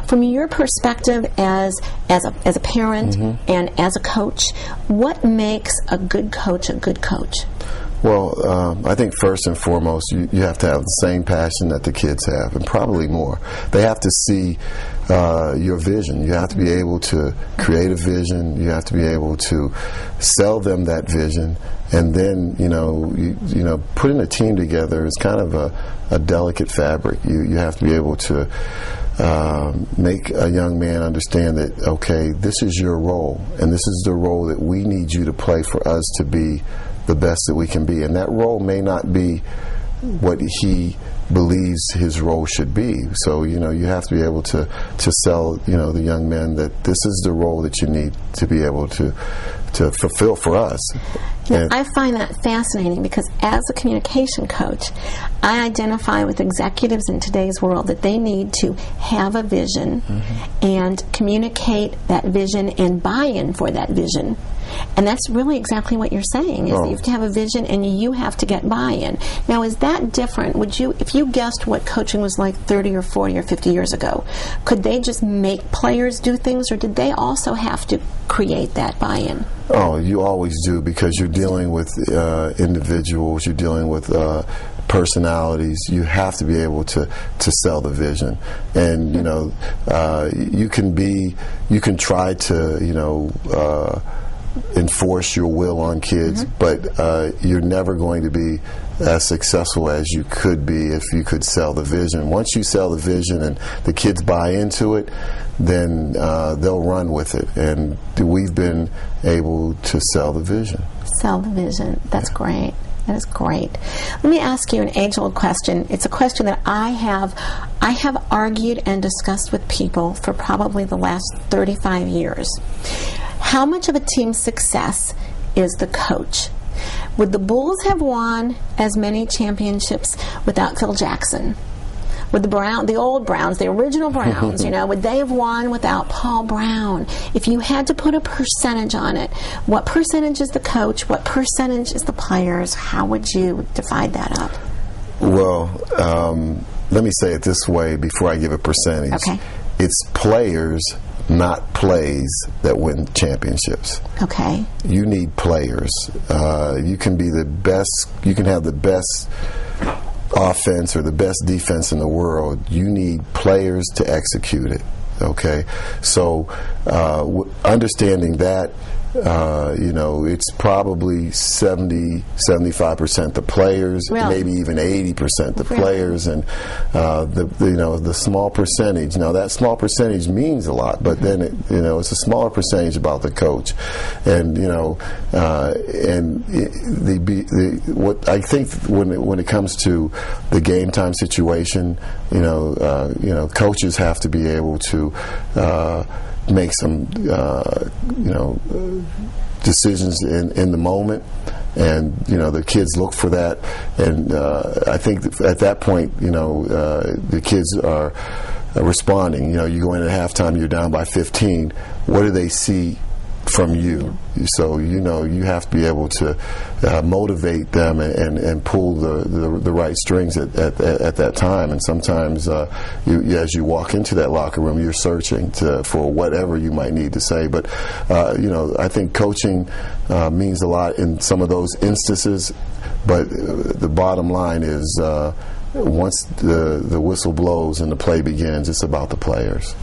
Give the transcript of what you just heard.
From your perspective as a parent and as a coach, what makes a good coach a good coach? Well, I think first and foremost, you have to have the same passion that the kids have, and probably more. They have to see your vision. You have to be able to create a vision. You have to be able to sell them that vision, and then putting a team together is kind of a delicate fabric. You have to be able to make a young man understand that, okay, this is your role, and this is the role that we need you to play for us to be the best that we can be. And that role may not be what he believes his role should be. So, you have to be able to sell, the young men that this is the role that you need to be able to fulfill for us. Now, I find that fascinating because as a communication coach, I identify with executives in today's world that they need to have a vision and communicate that vision and buy-in for that vision. And that's really exactly what you're saying, is that you have to have a vision and you have to get buy-in. Now, is that different? Would you, if you guessed what coaching was like 30 or 40 or 50 years ago, could they just make players do things, or did they also have to create that buy-in? Oh, you always do, because you're dealing with individuals, you're dealing with personalities. You have to be able to sell the vision, and you can try to enforce your will on kids, but you're never going to be as successful as you could be if you could sell the vision. Once you sell the vision and the kids buy into it, then they'll run with it, and we've been able to sell the vision. Sell the vision. That's great. That is great. Let me ask you an age-old question. It's a question that I have argued and discussed with people for probably the last 35 years. How much of a team's success is the coach? Would the Bulls have won as many championships without Phil Jackson? Would the old Browns, the original Browns, would they have won without Paul Brown? If you had to put a percentage on it, what percentage is the coach? What percentage is the players? How would you divide that up? Well, let me say it this way before I give a percentage. Okay. It's players, not plays, that win championships. Okay. You need players. You can be the best. You can have the best offense or the best defense in the world. You need players to execute it. Okay, so understanding that, it's probably 70-75% the players, maybe even 80% the players, and the small percentage. Now that small percentage means a lot, but then it's a smaller percentage about the coach, and what I think when it comes to the game time situation, coaches have to be able to make some decisions in the moment, and the kids look for that, and I think at that point the kids are responding. You go in at halftime, you're down by 15. What do they see from you? So you have to be able to motivate them and pull the right strings at that time. And sometimes as you walk into that locker room, you're searching for whatever you might need to say. But I think coaching means a lot in some of those instances. But the bottom line is, once the whistle blows and the play begins, it's about the players.